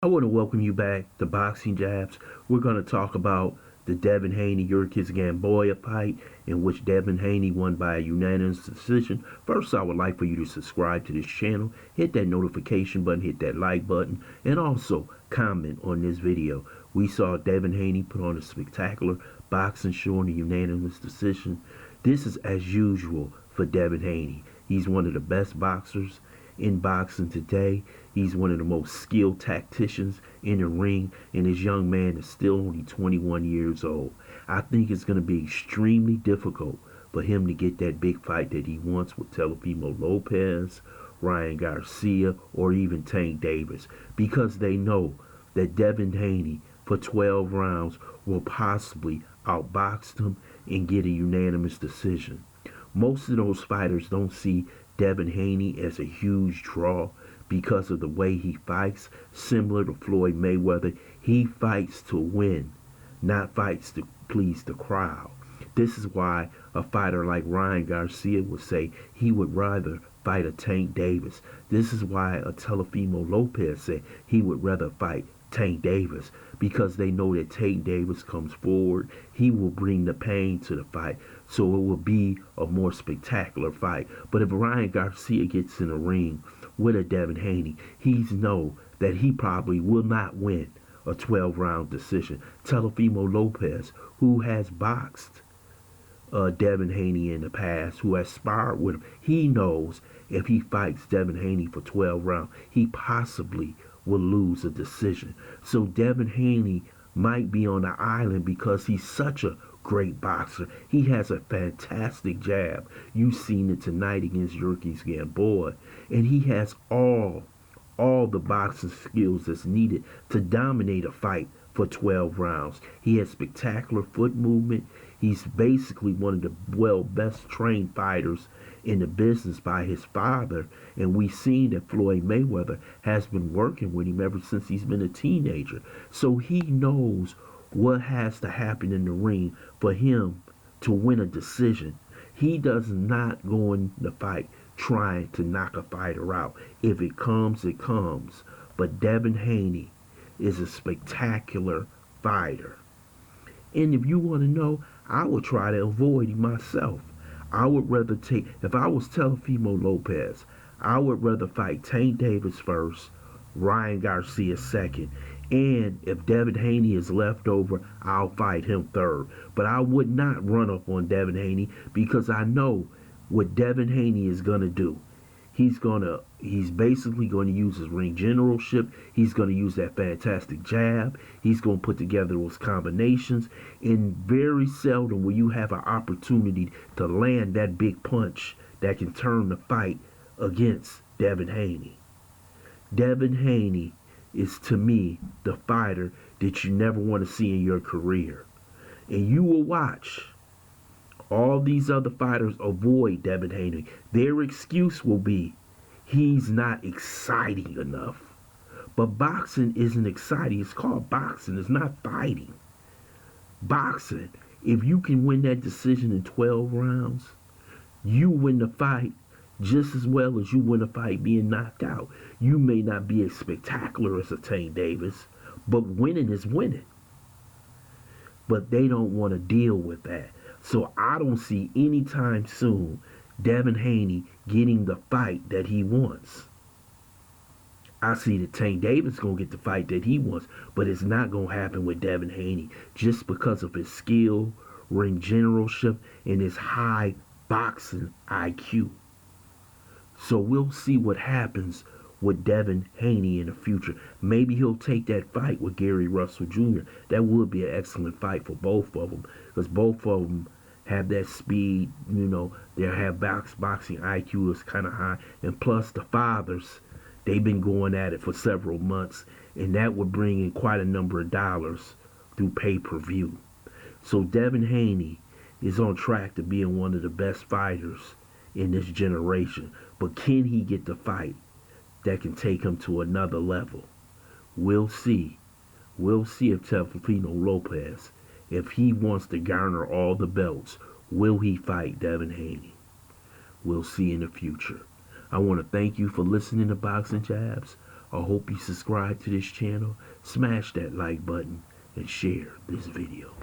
I want to welcome you back to Boxing Jabs. We're going to talk about the Devin Haney Yuriorkis Gamboa fight in which Devin Haney won by a unanimous decision. First, I would like for you to subscribe to this channel, hit that notification button, hit that like button, and also comment on this video. We saw Devin Haney put on a spectacular boxing show in a unanimous decision. This is as usual for Devin Haney. He's one of the best boxers in boxing today. He's one of the most skilled tacticians in the ring, and this young man is still only 21 years old. I think it's going to be extremely difficult for him to get that big fight that he wants with Teofimo Lopez, Ryan Garcia, or even Tank Davis, because they know that Devin Haney for 12 rounds will possibly outbox him and get a unanimous decision. Most of those fighters don't see Devin Haney as a huge draw because of the way he fights. Similar to Floyd Mayweather, he fights to win, not fights to please the crowd. This is why a fighter like Ryan Garcia would say he would rather fight a Tank Davis. This is why a Teofimo Lopez said he would rather fight Tank Davis, because they know that Tank Davis comes forward, he will bring the pain to the fight, so it will be a more spectacular fight. But if Ryan Garcia gets in the ring with a Devin Haney, he's know that he probably will not win a 12-round decision. Teofimo Lopez, who has boxed Devin Haney in the past, who has sparred with him, he knows if he fights Devin Haney for 12 rounds, he possibly will lose a decision. So Devin Haney might be on the island because he's such a great boxer. He has a fantastic jab. You've seen it tonight against Yuriorkis Gamboa, and he has all the boxing skills that's needed to dominate a fight for 12 rounds. He has spectacular foot movement. He's basically one of the best trained fighters in the business by his father, and we've seen that Floyd Mayweather has been working with him ever since he's been a teenager. So he knows what has to happen in the ring for him to win a decision. He does not go in the fight trying to knock a fighter out. If it comes, it comes. But Devin Haney is a spectacular fighter. And if you want to know, I would try to avoid him myself. I would rather take, if I was Teofimo Lopez, I would rather fight Tank Davis first, Ryan Garcia second, and if Devin Haney is left over, I'll fight him third. But I would not run up on Devin Haney because I know what Devin Haney is going to do. He's basically going to use his ring generalship. He's going to use that fantastic jab. He's going to put together those combinations. And very seldom will you have an opportunity to land that big punch that can turn the fight against Devin Haney. Devin Haney is, to me, the fighter that you never want to see in your career. And you will watch all these other fighters avoid Devin Haney. Their excuse will be, he's not exciting enough. But boxing isn't exciting. It's called boxing. It's not fighting. Boxing, if you can win that decision in 12 rounds, you win the fight just as well as you win a fight being knocked out. You may not be as spectacular as a Tank Davis, but winning is winning. But they don't want to deal with that. So I don't see anytime soon Devin Haney getting the fight that he wants. I see that Tank Davis going to get the fight that he wants, but it's not going to happen with Devin Haney just because of his skill, ring generalship, and his high boxing IQ. So we'll see what happens with Devin Haney in the future. Maybe he'll take that fight with Gary Russell Jr. That would be an excellent fight for both of them, because both of them have that speed, they have boxing IQ is kind of high, and plus the fathers, they've been going at it for several months, and that would bring in quite a number of dollars through pay-per-view. So Devin Haney is on track to being one of the best fighters in this generation, but can he get the fight that can take him to another level? We'll see. We'll see if Teofimo Lopez, if he wants to garner all the belts, will he fight Devin Haney? We'll see in the future. I want to thank you for listening to Boxing Jabs. I hope you subscribe to this channel, smash that like button, and share this video.